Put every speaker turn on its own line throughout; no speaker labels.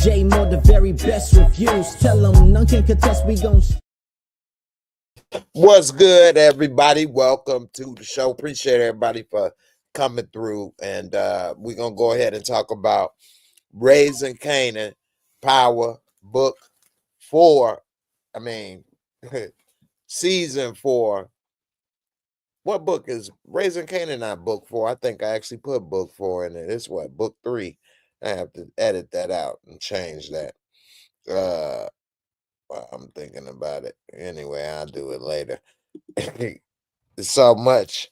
J Moore, the very best reviews. Tell them none can contest, we gon'
What's good, everybody? Welcome to the show. Appreciate everybody for coming through. And we're going to go ahead and talk about Raising Kanan, Power, Book 4. I mean, Season 4. What book is Raising Kanan? Not Book 4. I think I actually put Book 4 in it. It's what? Book 3. I have to edit that out and change that. Well, I'm thinking about it. Anyway, I'll do it later. There's so much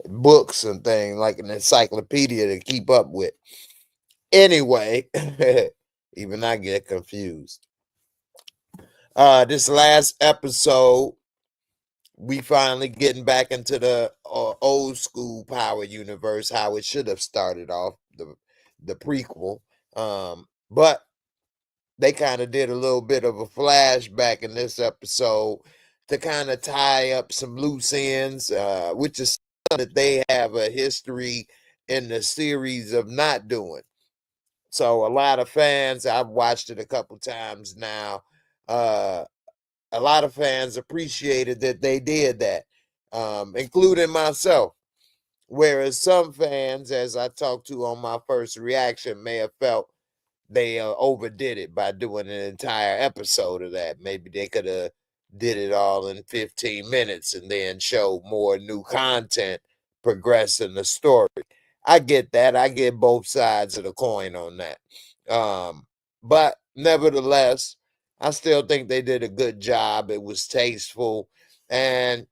books and things like an encyclopedia to keep up with. Anyway, even I get confused. This last episode, we finally getting back into the old school Power universe, how it should have started off, the prequel. But they kind of did a little bit of a flashback in this episode to kind of tie up some loose ends, which is something that they have a history in the series of not doing. So a lot of fans, I've watched it a couple times now, a lot of fans appreciated that they did that, including myself. Whereas some fans, as I talked to on my first reaction, may have felt they overdid it by doing an entire episode of that. Maybe they could have did it all in 15 minutes and then show more new content progressing the story. I get that. I get both sides of the coin on that. But nevertheless, I still think they did a good job. It was tasteful, and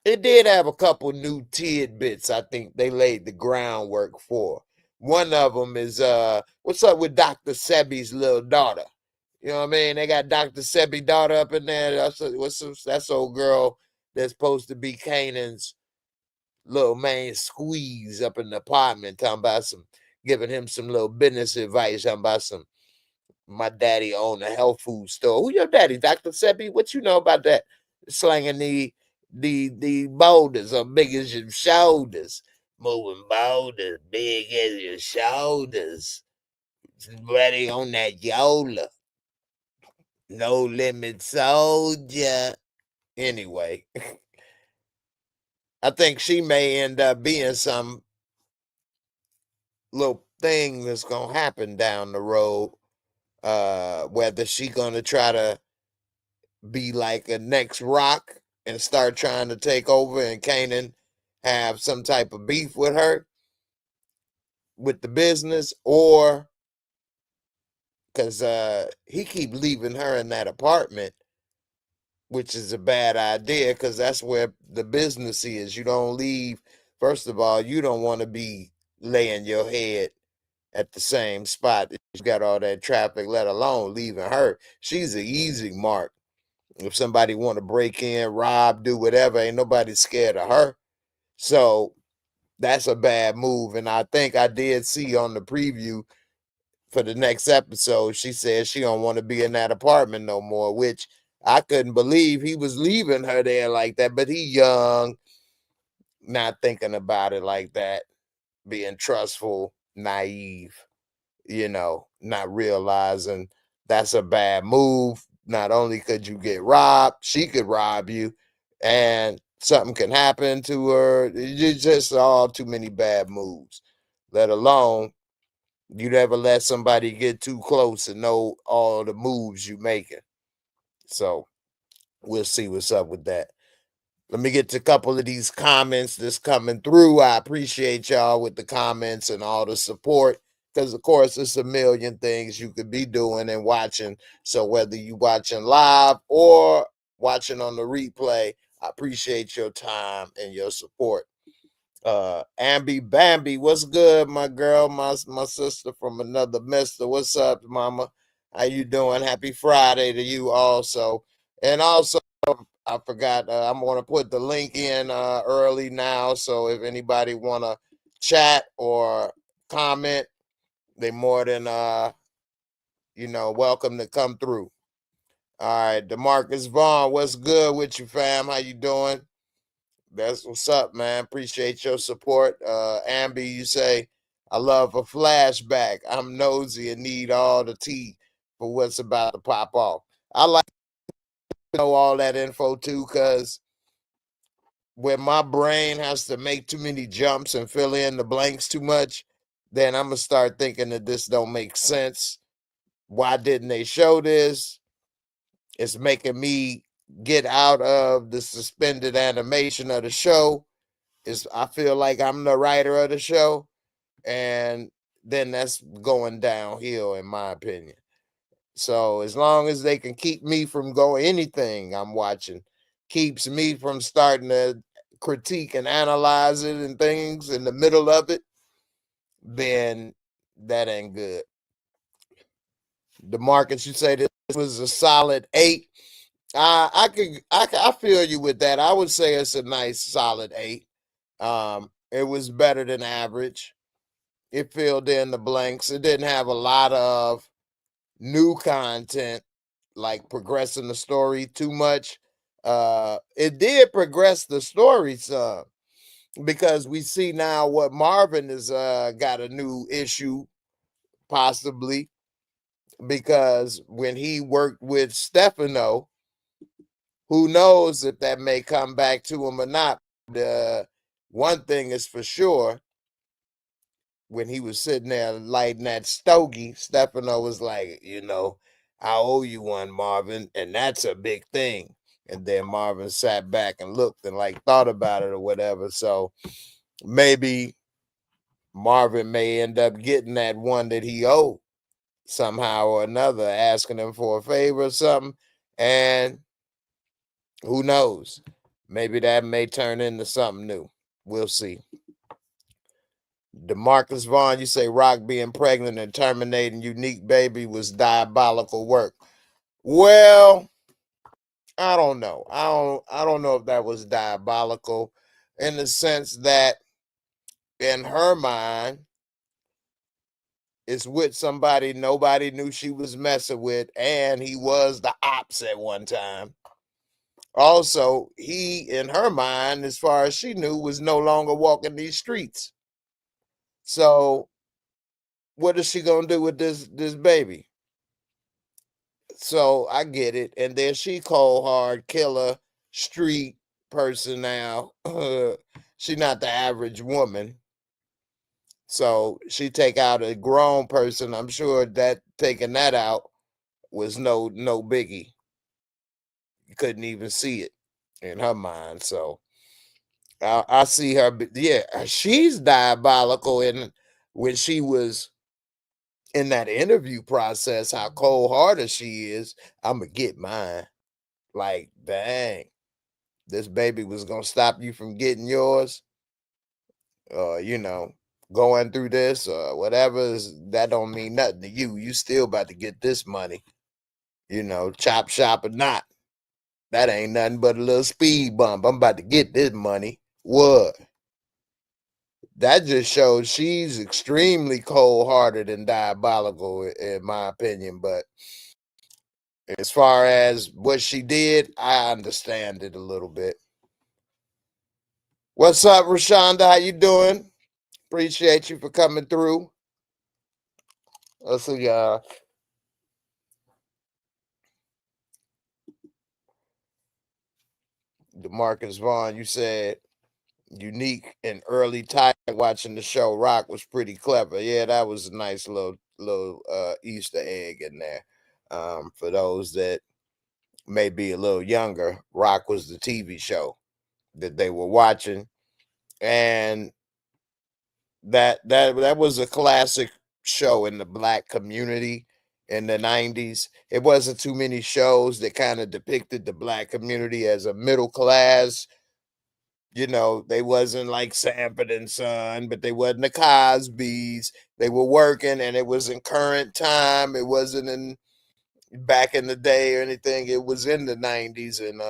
it did have a couple new tidbits I think they laid the groundwork for. One of them is what's up with Dr. Sebi's little daughter? You know what I mean? They got Dr. Sebi's daughter up in there. That's old girl that's supposed to be Kanan's little main squeeze up in the apartment, talking about giving him some little business advice, talking about my daddy owned a health food store. Who your daddy, Dr. Sebi? What you know about that? Slanging the boulders are big as your shoulders. Moving boulders big as your shoulders. Ready on that Yola. No limit soldier. Anyway, I think she may end up being some little thing that's gonna happen down the road. Whether she gonna try to be like a next Rock and start trying to take over, and Kanan have some type of beef with her with the business, or because he keep leaving her in that apartment, which is a bad idea because that's where the business is. You don't leave. First of all, you don't want to be laying your head at the same spot. You got all that traffic, let alone leaving her. She's an easy mark. If somebody want to break in, rob, do whatever, ain't nobody scared of her. So that's a bad move. And I think I did see on the preview for the next episode, she said she don't want to be in that apartment no more, which I couldn't believe he was leaving her there like that. But he young, not thinking about it like that, being trustful, naive, not realizing that's a bad move. Not only could you get robbed, she could rob you, and something can happen to her. It's just all too many bad moves, let alone you never let somebody get too close and know all the moves you making. So we'll see what's up with that. Let me get to a couple of these comments that's coming through. I appreciate y'all with the comments and all the support, because of course it's a million things you could be doing and watching. So whether you watching live or watching on the replay, I appreciate your time and your support. Ambi Bambi, what's good, my girl, my sister from another mister? What's up, mama? How you doing? Happy Friday to you also. And also, I forgot, I'm going to put the link in early now, so if anybody want to chat or comment, they more than welcome to come through. All right, DeMarcus Vaughn, what's good with you, fam? How you doing? That's what's up, man. Appreciate your support. Ambi, you say, I love a flashback. I'm nosy and need all the tea for what's about to pop off. I like to know all that info too, because when my brain has to make too many jumps and fill in the blanks too much, then I'm gonna start thinking that this don't make sense. Why didn't they show this? It's making me get out of the suspended animation of the show. I feel like I'm the writer of the show, and then that's going downhill in my opinion. So as long as they can keep me from going, anything I'm watching keeps me from starting to critique and analyze it and things in the middle of it, then that ain't good. The markets, you say this was a solid 8. I feel you with that. I would say it's a nice solid 8. It was better than average. It filled in the blanks. It didn't have a lot of new content, like progressing the story too much. It did progress the story some, because we see now what Marvin has got a new issue, possibly, because when he worked with Stefano, who knows if that may come back to him or not. One thing is for sure, when he was sitting there lighting that stogie, Stefano was like, I owe you one, Marvin, and that's a big thing. And then Marvin sat back and looked and like thought about it or whatever. So maybe Marvin may end up getting that one that he owed somehow or another, asking him for a favor or something. And who knows? Maybe that may turn into something new. We'll see. DeMarcus Vaughn, you say Rock being pregnant and terminating Unique Baby was diabolical work. Well, I don't know. I don't know if that was diabolical, in the sense that in her mind, it's with somebody nobody knew she was messing with, and he was the ops at one time. Also, he, in her mind, as far as she knew, was no longer walking these streets. So what is she gonna do with this baby? So I get it. And then she cold hard killer street person now. She not the average woman. So she take out a grown person. I'm sure that taking that out was no biggie. You couldn't even see it in her mind. So I see her. Yeah, she's diabolical. And when she was in that interview process, how cold hearted she is, I'm gonna get mine. Like, dang, this baby was gonna stop you from getting yours. You know, going through this or whatever, that don't mean nothing to you. You still about to get this money. Chop shop or not. That ain't nothing but a little speed bump. I'm about to get this money. What? That just shows she's extremely cold hearted and diabolical, in my opinion. But as far as what she did, I understand it a little bit. What's up, Rashonda? How you doing? Appreciate you for coming through. Let's see, DeMarcus Vaughn, you said Unique and early time watching the show Rock was pretty clever. Yeah, that was a nice little Easter egg in there. For those that may be a little younger, Rock was the TV show that they were watching, and that was a classic show in the Black community in the 90s. It wasn't too many shows that kind of depicted the Black community as a middle class. They wasn't like Sanford and Son, but they wasn't the Cosbys. They were working, and it was in current time. It wasn't in back in the day or anything. It was in the 90s, and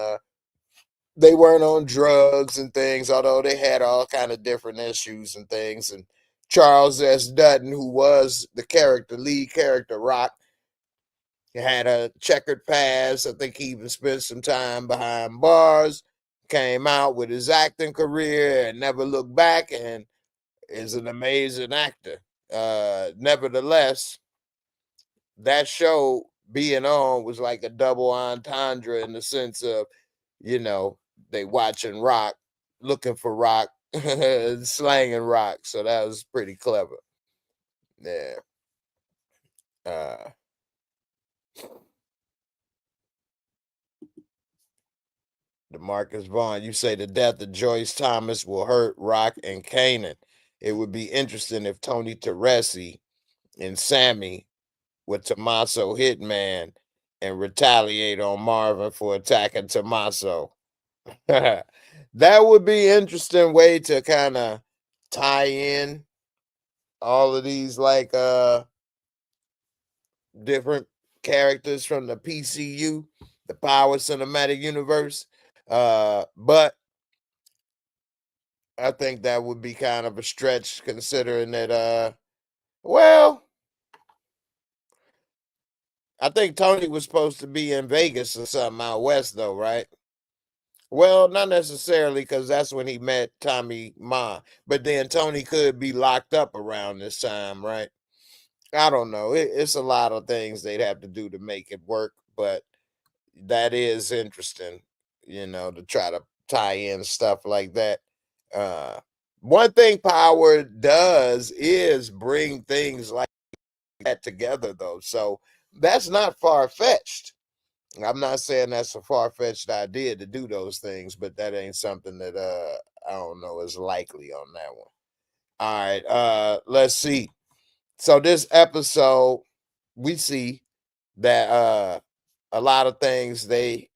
they weren't on drugs and things, although they had all kind of different issues and things. And Charles S. Dutton, who was the lead character Rock, had a checkered past. I think he even spent some time behind bars, came out with his acting career and never looked back, and is an amazing actor. nevertheless, that show being on was like a double entendre in the sense of, they watching Rock, looking for Rock, slanging Rock. So that was pretty clever. Yeah. Uh, DeMarcus Vaughn, you say the death of Joyce Thomas will hurt Rock and Kanan. It would be interesting if Tony Teresi and Sammy with Tommaso Hitman and retaliate on Marvin for attacking Tommaso. That would be interesting way to kind of tie in all of these like different characters from the PCU, the Power Cinematic Universe. But I think that would be kind of a stretch considering that well, I think Tony was supposed to be in Vegas or something out west though, right? Well, not necessarily because that's when he met Tommy Ma. But then Tony could be locked up around this time, right? I don't know. It's a lot of things they'd have to do to make it work, but that is interesting, to try to tie in stuff like that. Uh, One thing Power does is bring things like that together, though. So that's not far fetched. I'm not saying that's a far-fetched idea to do those things, but that ain't something that I don't know is likely on that one. All right, let's see. So this episode, we see that a lot of things they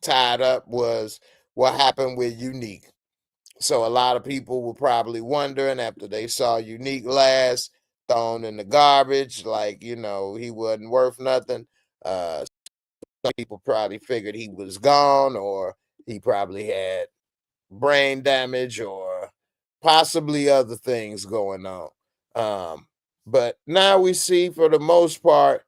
tied up was what happened with Unique. So a lot of people were probably wondering after they saw Unique last, thrown in the garbage, like, he wasn't worth nothing. Some people probably figured he was gone or he probably had brain damage or possibly other things going on. But now we see for the most part,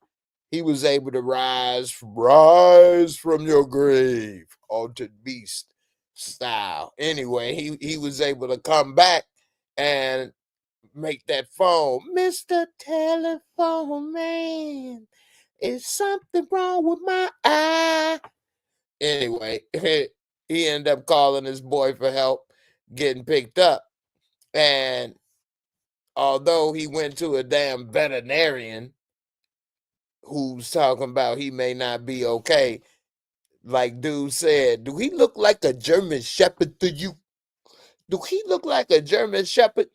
he was able to rise from your grave, altered beast style. Anyway, he was able to come back and make that phone, Mr. Telephone Man. Is something wrong with my eye? Anyway, he ended up calling his boy for help, getting picked up. And although he went to a damn veterinarian who's talking about he may not be okay, like dude said, do he look like a German Shepherd to you? Do he look like a German Shepherd?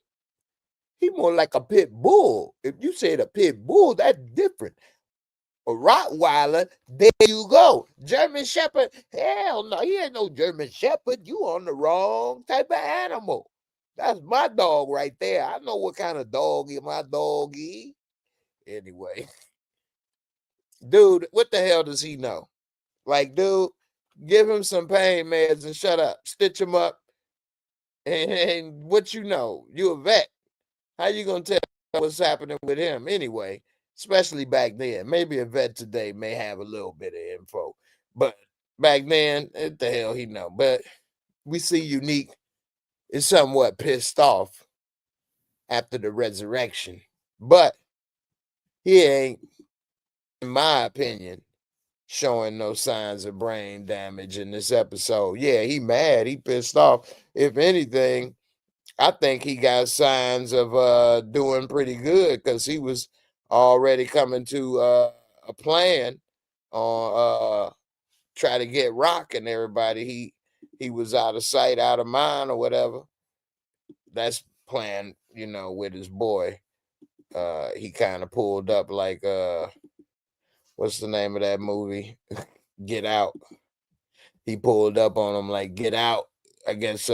He more like a pit bull. If you said a pit bull, that's different. A Rottweiler, there you go. German Shepherd, hell no, he ain't no German Shepherd. You on the wrong type of animal. That's my dog right there. I know what kind of dog my dog is. Anyway, dude, what the hell does he know? Like, dude, give him some pain meds and shut up. Stitch him up. And what you know? You a vet. How you gonna tell what's happening with him anyway? Especially back then. Maybe a vet today may have a little bit of info, but back then, what the hell he know? But we see Unique is somewhat pissed off after the resurrection, but he ain't, in my opinion, showing no signs of brain damage in this episode. Yeah, he mad, he pissed off. If anything, I think he got signs of doing pretty good because he was already coming to a plan on try to get Rock and everybody. He was out of sight, out of mind, or whatever. That's plan, with his boy. He kind of pulled up like what's the name of that movie? Get Out. He pulled up on him like Get Out. I guess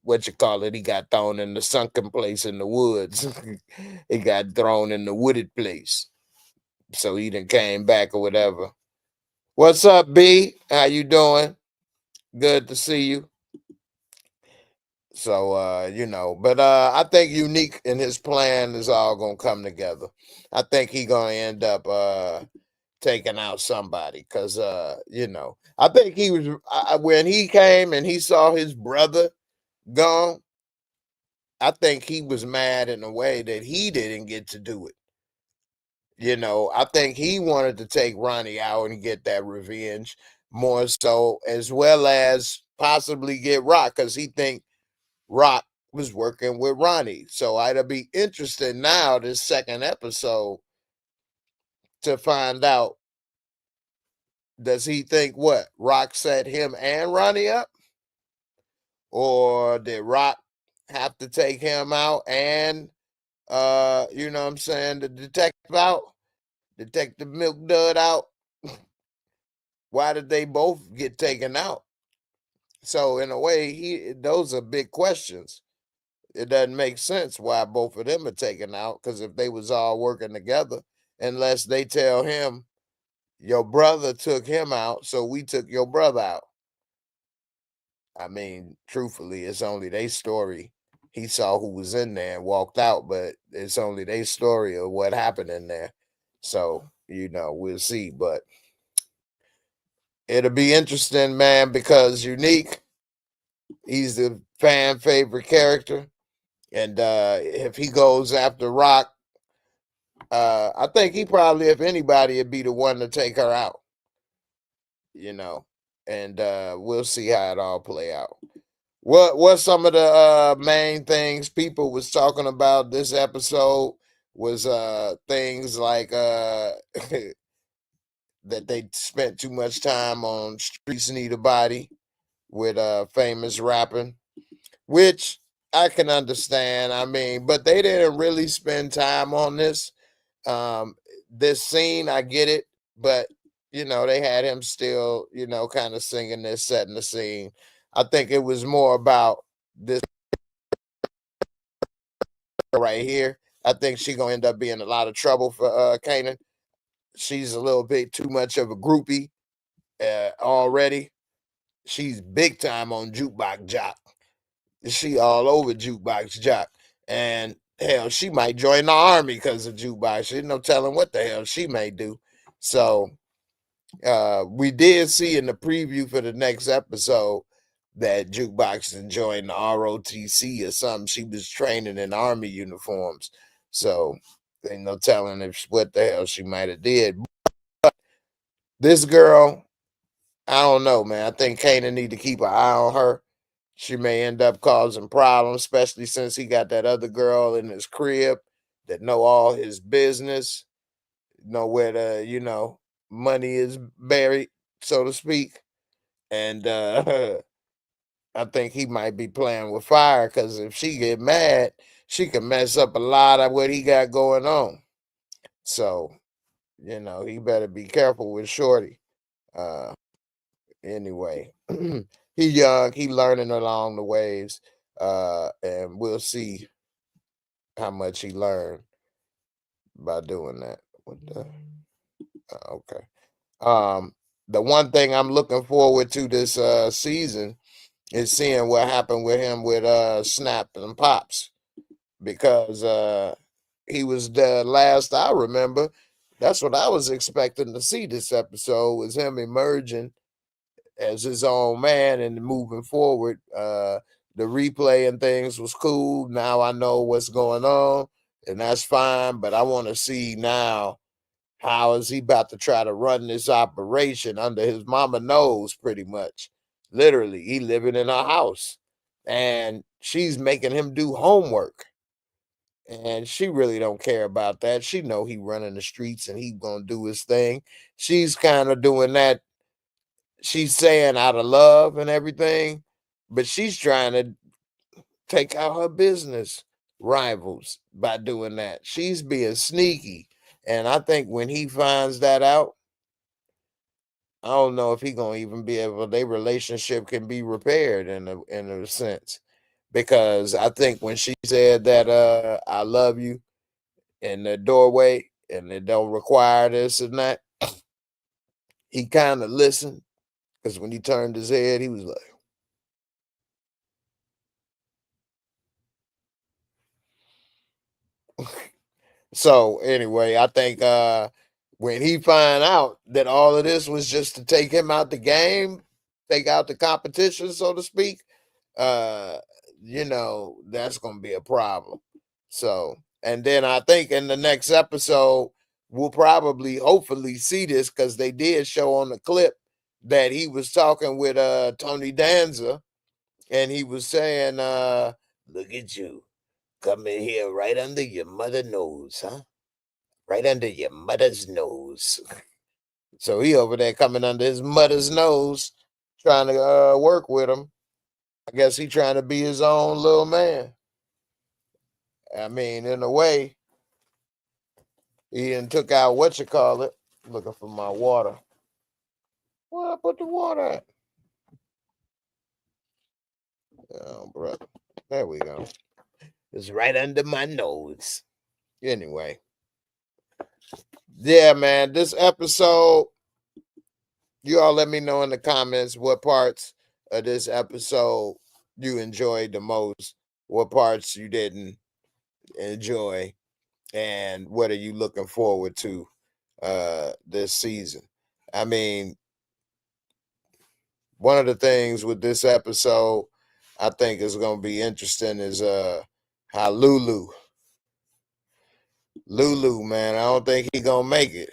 what you call it, he got thrown in the sunken place in the woods. He got thrown in the wooded place. So he done came back or whatever. What's up, B? How you doing? Good to see you. So but I think Unique in his plan is all gonna come together. I think he gonna end up taking out somebody because I think he was when he came and he saw his brother gone. I think he was mad in a way that he didn't get to do it. I think he wanted to take Ronnie out and get that revenge more so, as well as possibly get Rock, because he think Rock was working with Ronnie. So it'll be interesting now, this second episode, to find out, does he think what? Rock set him and Ronnie up? Or did Rock have to take him out and you know what I'm saying, the detective out? Detective Milk Dud out? Why did they both get taken out? So in a way, those are big questions. It doesn't make sense why both of them are taken out, because if they was all working together, unless they tell him, your brother took him out, so we took your brother out. I mean, truthfully, it's only their story. He saw who was in there and walked out, but it's only their story of what happened in there. So, we'll see. But it'll be interesting, man, because Unique, he's the fan favorite character. And if he goes after Rock, I think he probably, if anybody, would be the one to take her out. And we'll see how it all play out. What some of the main things people was talking about this episode was things like that they spent too much time on Streets Need a Body with Famous rapping, which I can understand. I mean, but they didn't really spend time on this. This scene, I get it, but they had him still, kind of singing this, setting the scene. I think it was more about this right here. I think she's gonna end up being a lot of trouble for Kanan. She's a little bit too much of a groupie already. She's big time on Jukebox Jock. She all over Jukebox Jock. And hell, she might join the army because of Jukebox. There's no telling what the hell she may do. So we did see in the preview for the next episode that Jukebox enjoying the ROTC or something. She was training in army uniforms. So ain't no telling if what the hell she might have did. But this girl, I don't know, man. I think Kanan need to keep an eye on her. She may end up causing problems, especially since he got that other girl in his crib that know all his business, know where the, money is buried, so to speak. And I think he might be playing with fire, because if she get mad, she can mess up a lot of what he got going on. So, he better be careful with Shorty. Anyway, he young, he learning along the ways, and we'll see how much he learned by doing that. What the? Okay. The one thing I'm looking forward to this season is seeing what happened with him with Snap and Pops, because he was the last I remember. That's what I was expecting to see this episode, was him emerging as his own man and moving forward. The replay and things was cool. Now I know what's going on, and that's fine. But I want to see now, how is he about to try to run this operation under his mama nose, pretty much. Literally, he living in a house, and she's making him do homework. And she really don't care about that. She know he running the streets and he gonna do his thing. She's kind of doing that, she's saying out of love and everything, but she's trying to take out her business rivals by doing that. She's being sneaky. And I think when he finds that out, I don't know if he gonna even be able, their relationship can be repaired in a sense. Because I think when she said that I love you in the doorway and it don't require this and that, he kind of listened, because when he turned his head, he was like, so anyway, I think when he find out that all of this was just to take him out the game, take out the competition, so to speak, uh that's gonna be a problem. So, and then I think in the next episode we'll probably hopefully see this, because they did show on the clip that he was talking with Tony Danza, and he was saying, look at you coming here right under your mother nose, huh? Right under your mother's nose. So he over there coming under his mother's nose, trying to work with him. I guess he trying to be his own little man. I mean, in a way, he done took out what you call it. Looking for my water. Where I put the water at? Oh, brother. There we go. It's right under my nose. Anyway. Yeah, man. This episode, you all let me know in the comments what parts of this episode you enjoyed the most, what parts you didn't enjoy, and what are you looking forward to this season. I mean, one of the things with this episode I think is going to be interesting is how Lulu, man, I don't think he going to make it.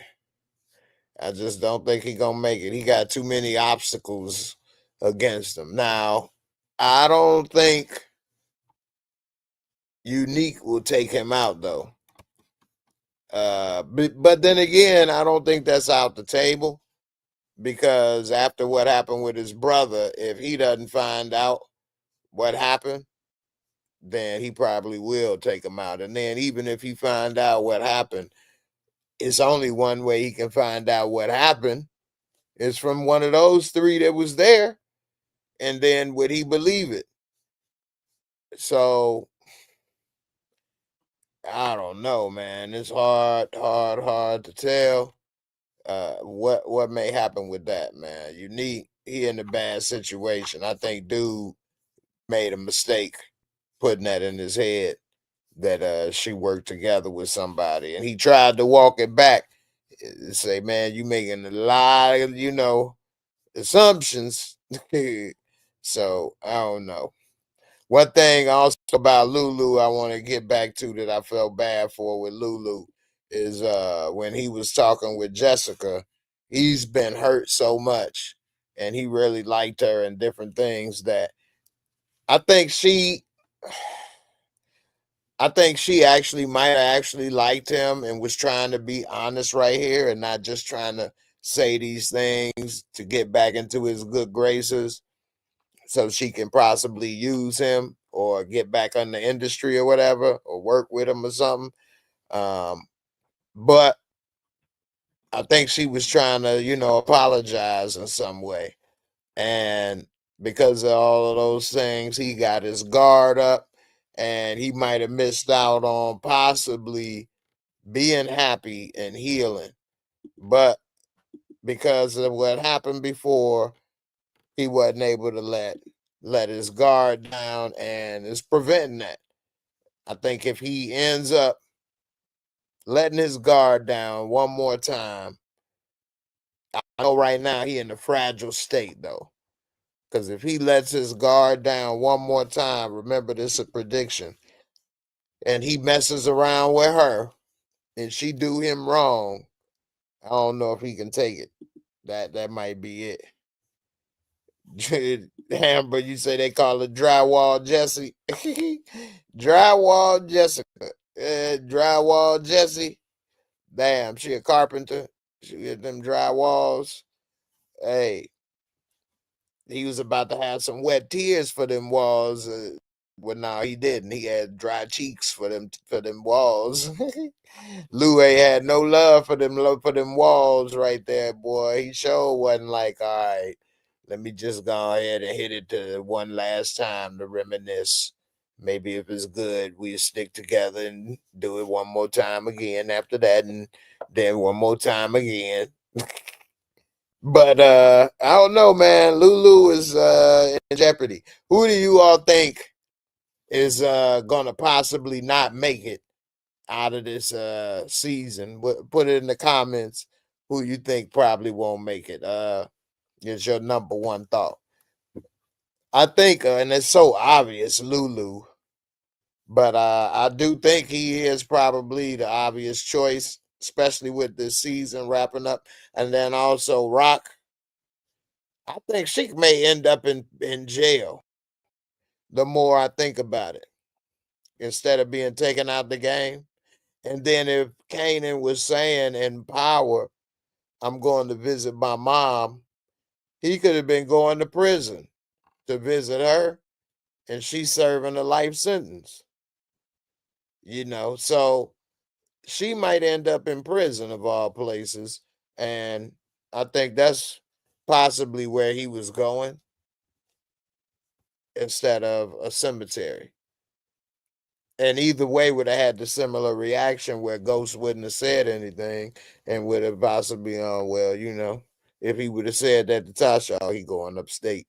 I just don't think he going to make it. He got too many obstacles against him. Now, I don't think Unique will take him out though. But then again, I don't think that's out the table, because after what happened with his brother, if he doesn't find out what happened, then he probably will take him out. And then even if he find out what happened, it's only one way he can find out what happened. It's from one of those three that was there. And then would he believe it? So I don't know, man. It's hard to tell what may happen with that, man. He in a bad situation. I think dude made a mistake putting that in his head, that she worked together with somebody, and he tried to walk it back, say, man, you making a lot of assumptions. So I don't know. One thing also about Lulu I want to get back to that I felt bad for with Lulu is when he was talking with Jessica. He's been hurt so much, and he really liked her and different things, that I think she actually might have actually liked him and was trying to be honest right here, and not just trying to say these things to get back into his good graces so she can possibly use him or get back on the industry or whatever, or work with him or something. But I think she was trying to, apologize in some way. And because of all of those things, he got his guard up, and he might have missed out on possibly being happy and healing. But because of what happened before, he wasn't able to let his guard down, and it's preventing that. I think if he ends up letting his guard down one more time, I know right now he in a fragile state though. Because if he lets his guard down one more time, remember this is a prediction, and he messes around with her and she do him wrong, I don't know if he can take it. That might be it. Amber, you say they call it drywall Jesse. Drywall Jessica. Drywall Jesse. Damn, she a carpenter. She get them drywalls. Hey, he was about to have some wet tears for them walls. Well, no, he didn't. He had dry cheeks for them walls. Lou ain't had no love for them walls right there, boy. He sure wasn't like, all right, let me just go ahead and hit it to one last time to reminisce. Maybe if it's good, we stick together and do it one more time again after that, and then one more time again. But I don't know, man. Lulu is in jeopardy. Who do you all think is gonna possibly not make it out of this season? Put it in the comments who you think probably won't make it. Is your number one thought. I think, and it's so obvious, Lulu, but I do think he is probably the obvious choice, especially with this season wrapping up. And then also Rock, I think she may end up in jail the more I think about it, instead of being taken out the game. And then if Kanan was saying in Power, I'm going to visit my mom, he could have been going to prison to visit her, and she's serving a life sentence, So she might end up in prison of all places. And I think that's possibly where he was going instead of a cemetery. And either way would have had the similar reaction where Ghost wouldn't have said anything and would have possibly, well, if he would have said that to Tasha, oh, he going upstate,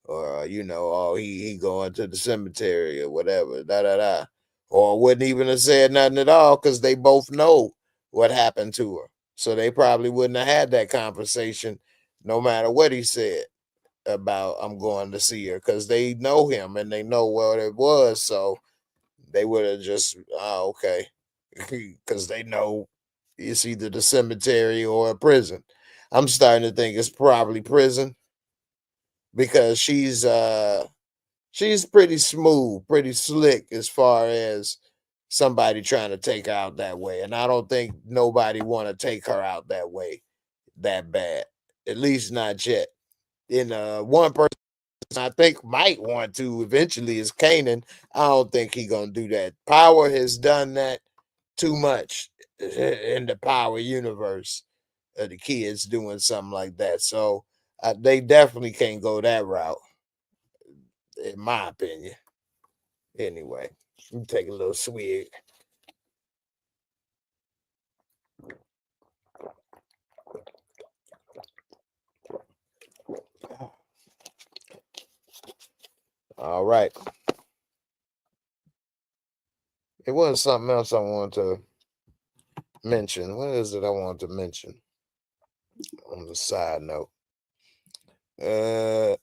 or oh, he going to the cemetery or whatever, da da da, or wouldn't even have said nothing at all because they both know what happened to her, so they probably wouldn't have had that conversation, no matter what he said about I'm going to see her, because they know him and they know what it was, so they would have just, oh, okay, because they know it's either the cemetery or a prison. I'm starting to think it's probably prison because she's pretty smooth, pretty slick as far as somebody trying to take her out that way, and I don't think nobody want to take her out that way that bad, at least not yet. In one person I think might want to eventually is Kanan. I don't think he gonna do that. Power has done that too much in the Power universe. The kids doing something like that, so they definitely can't go that route, in my opinion. Anyway, let me take a little swig. All right, it was something else I wanted to mention. What is it I want to mention on the side note? Uh,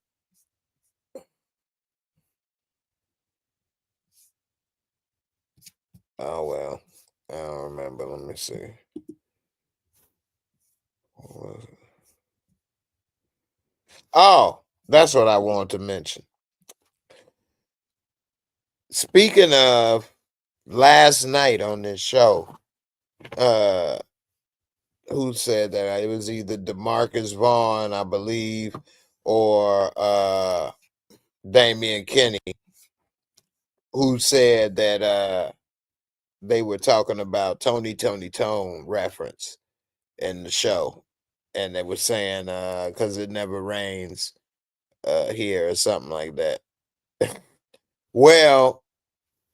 oh well, I don't remember. Let me see. What was it? Oh, that's what I wanted to mention. Speaking of last night on this show, uh, who said that it was either DeMarcus Vaughn, I believe, or Damian Kenny, who said that they were talking about Tony Tone reference in the show, and they were saying because it never rains here or something like that. Well,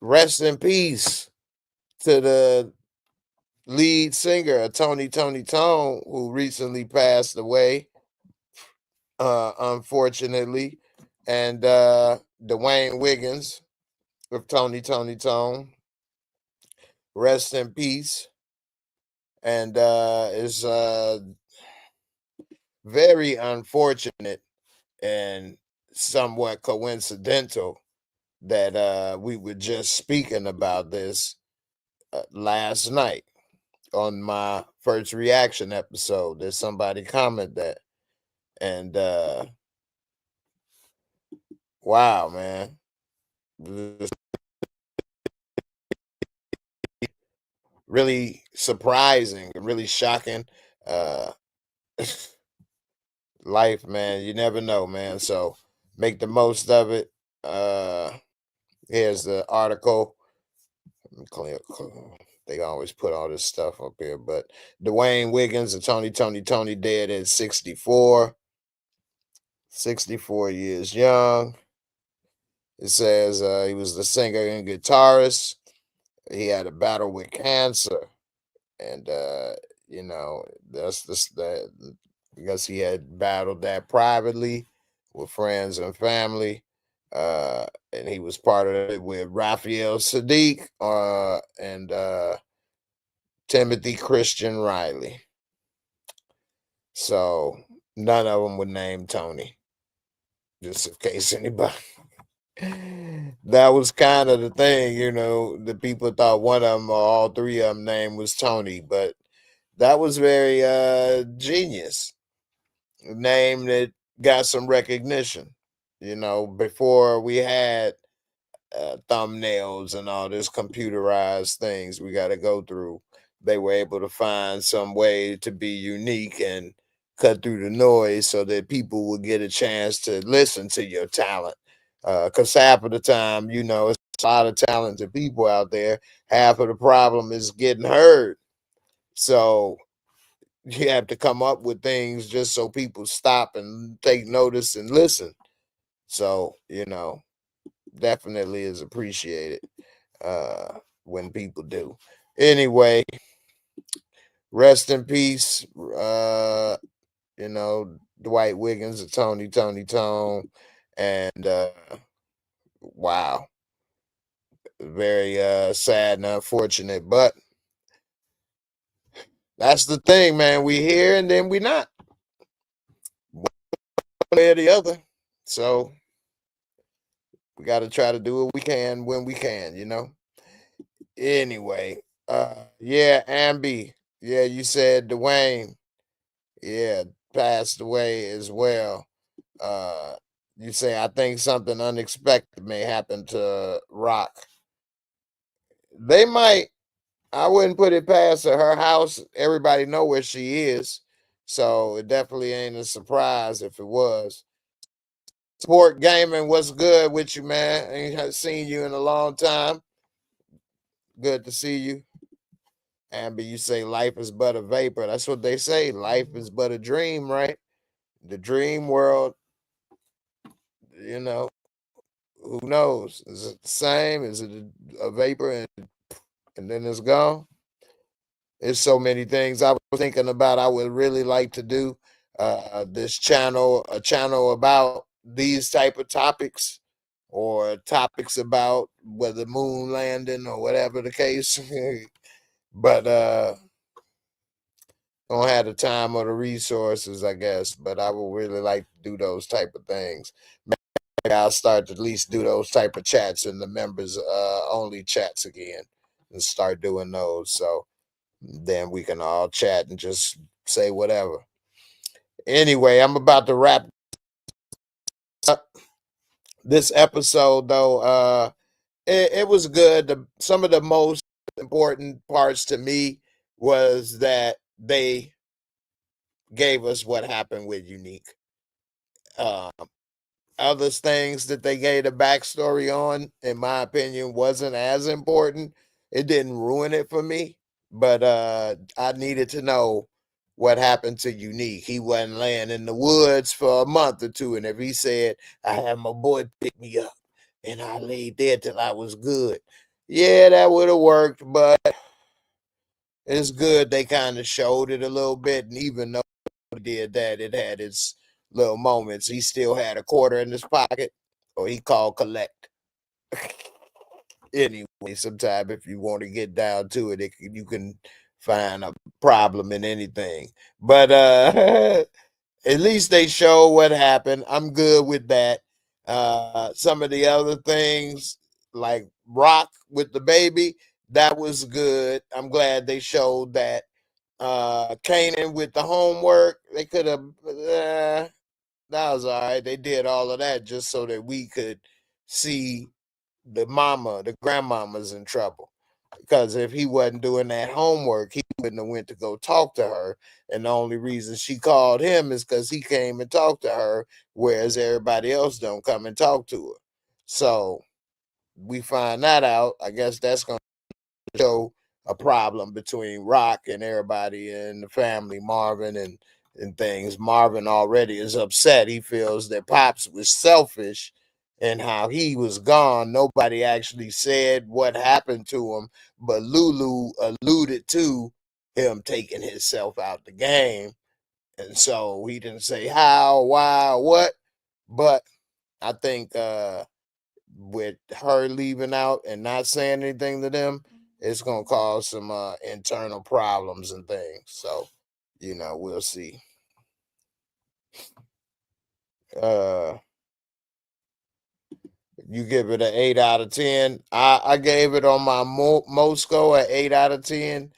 rest in peace to the lead singer of Tony Tone, who recently passed away, unfortunately, and Dwayne Wiggins with Tony Tone. Rest in peace. And it's very unfortunate and somewhat coincidental that we were just speaking about this last night on my first reaction episode. There's somebody comment that, and wow, man, this really surprising and really shocking. Uh, life, man, you never know, man. So make the most of it. Here's the article. Let me they always put all this stuff up here, but Dwayne Wiggins and Tony dead at 64. 64 years young. It says he was the singer and guitarist. He had a battle with cancer, and that's that. I guess he had battled that privately with friends and family, and he was part of it with Raphael Sadiq and Timothy Christian Riley. So none of them would name Tony. just in case anybody. That was kind of the thing, the people thought one of them or all three of them name was Tony, but that was very genius. A name that got some recognition, before we had thumbnails and all this computerized things we got to go through. They were able to find some way to be unique and cut through the noise so that people would get a chance to listen to your talent. Because half of the time, it's a lot of talented people out there. Half of the problem is getting heard. So you have to come up with things just so people stop and take notice and listen. So, definitely is appreciated when people do. Anyway, rest in peace. Dwight Wiggins and Tony Tone. And wow. Very sad and unfortunate. But that's the thing, man. We here and then we not. One way or the other. So we got to try to do what we can when we can, Anyway, yeah, Ambi. Yeah, you said Dwayne. Yeah, passed away as well. Uh, you say I think something unexpected may happen to Rock. They might. I wouldn't put it past her. Her house, everybody know where she is, so it definitely ain't a surprise if it was. Sport Gaming, what's good with you, man? Ain't seen you in a long time. Good to see you. Amber, you say life is but a vapor. That's what they say. Life is but a dream, right? The dream world, you know, who knows? Is it the same? Is it a vapor and then it's gone? There's so many things I was thinking about. I would really like to do this channel, a channel about these type of topics, or topics about whether moon landing or whatever the case. But don't have the time or the resources, I guess. But I would really like to do those type of things. Maybe I'll start to at least do those type of chats in the members only chats again, and start doing those. So then we can all chat and just say whatever. Anyway, I'm about to wrap up this episode though. It was good. Some of the most important parts to me was that they gave us what happened with Unique. Um, Other things that they gave the backstory on, in my opinion, wasn't as important. It didn't ruin it for me, but I needed to know what happened to Unique. He wasn't laying in the woods for a month or two, and if he said, I had my boy pick me up and I laid there till I was good, yeah, that would have worked, but it's good they kind of showed it a little bit, and even though it did that, it had its little moments. He still had a quarter in his pocket, or he called collect. Anyway, sometime if you want to get down to it, you can find a problem in anything. But at least they show what happened. I'm good with that. Some of the other things, like Rock with the baby, that was good. I'm glad they showed that. Kanan with the homework, they could have. That was all right. They did all of that just so that we could see the grandmama's in trouble. Because if he wasn't doing that homework, he wouldn't have went to go talk to her. And the only reason she called him is because he came and talked to her, whereas everybody else don't come and talk to her. So we find that out. I guess that's gonna show a problem between Rock and everybody in the family, Marvin and things. Marvin already is upset. He feels that Pops was selfish and how he was gone. Nobody actually said what happened to him, but Lulu alluded to him taking himself out the game. And so he didn't say how, why, what, but I think with her leaving out and not saying anything to them, it's gonna cause some internal problems and things. So, we'll see. Uh You give it an 8 out of 10. I gave it on my Mosco an 8 out of 10,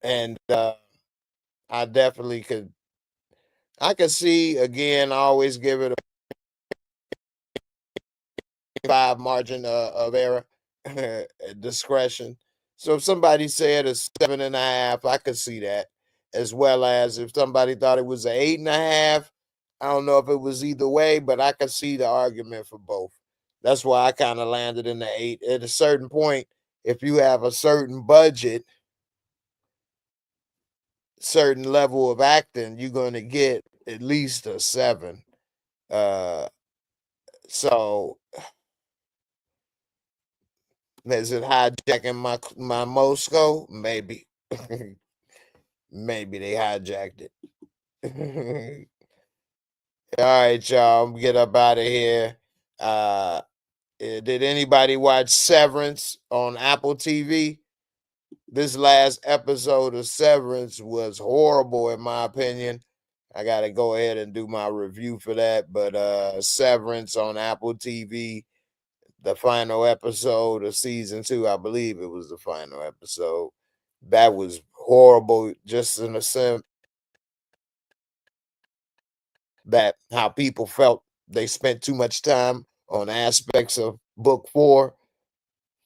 and I definitely could. I could see again. I always give it a 5 margin of error, discretion. So if somebody said a 7.5, I could see that. As well as if somebody thought it was an 8.5, I don't know if it was either way, but I could see the argument for both. That's why I kind of landed in the 8. At a certain point, if you have a certain budget, certain level of acting, you're going to get at least a 7. Uh, so is it hijacking my Mosco? Maybe. Maybe they hijacked it. All right, y'all. Get up out of here. Did anybody watch Severance on Apple TV? This last episode of Severance was horrible, in my opinion. I got to go ahead and do my review for that. But Severance on Apple TV, the final episode of season 2, I believe it was the final episode. That was horrible, just in a sense that how people felt they spent too much time on aspects of book 4,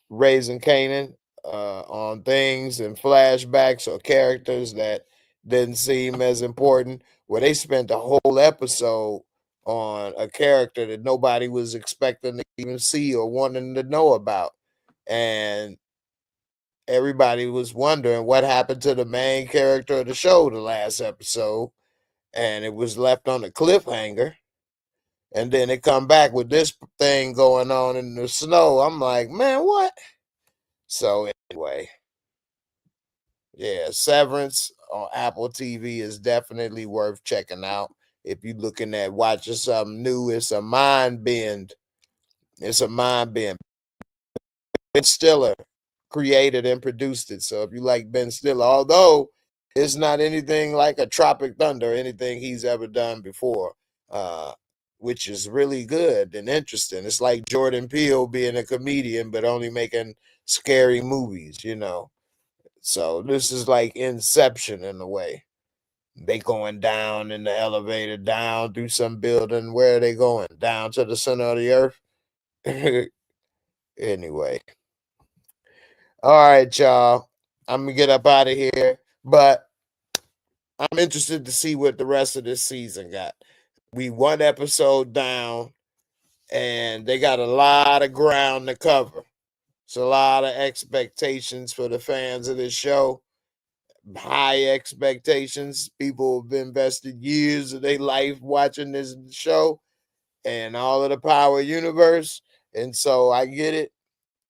Raising Kanan, on things and flashbacks or characters that didn't seem as important, where they spent the whole episode on a character that nobody was expecting to even see or wanting to know about. And everybody was wondering what happened to the main character of the show the last episode, and it was left on a cliffhanger. And then they come back with this thing going on in the snow. I'm like, man, what? So anyway, yeah, Severance on Apple TV is definitely worth checking out. If you're looking at watching something new, it's a mind bend. It's a mind bend. Ben Stiller created and produced it. So if you like Ben Stiller, although it's not anything like a Tropic Thunder, anything he's ever done before, uh, which is really good and interesting. It's like Jordan Peele being a comedian, but only making scary movies. So this is like Inception in a way. They going down in the elevator, down through some building. Where are they going? Down to the center of the earth? Anyway. All right, y'all. I'm gonna get up out of here, but I'm interested to see what the rest of this season got. We one episode down, and they got a lot of ground to cover. It's a lot of expectations for the fans of this show. High expectations. People have invested years of their life watching this show and all of the Power universe. And so I get it.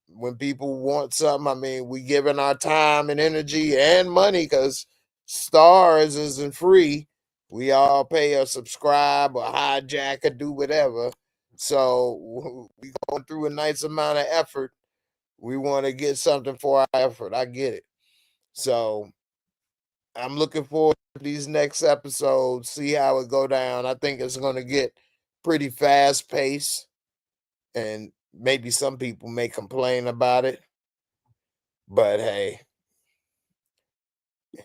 When people want something, I mean, we giving our time and energy and money because Stars isn't free. We all pay or subscribe or hijack or do whatever. So we going through a nice amount of effort. We want to get something for our effort. I get it. So I'm looking forward to these next episodes, see how it go down. I think it's going to get pretty fast paced, and maybe some people may complain about it. But hey,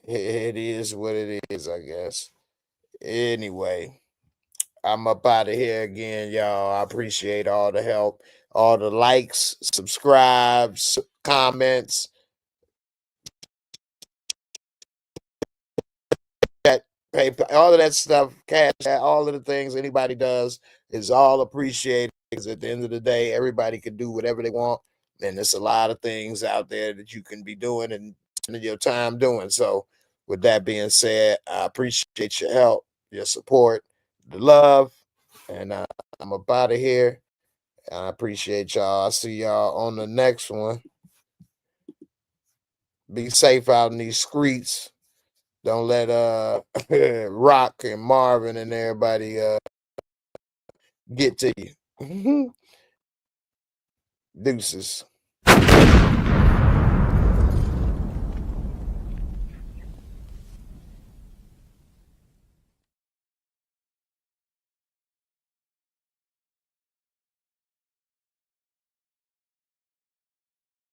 it is what it is, I guess. Anyway, I'm up out of here again, y'all. I appreciate all the help, all the likes, subscribes, comments, that PayPal, all of that stuff, cash, all of the things anybody does is all appreciated. Because at the end of the day, everybody can do whatever they want, and there's a lot of things out there that you can be doing and spending your time doing. So, with that being said, I appreciate your help, your support, the love, and I'm up out of here. I appreciate y'all. I'll see y'all on the next one. Be safe out in these streets. Don't let Rock and Marvin and everybody get to you. Deuces.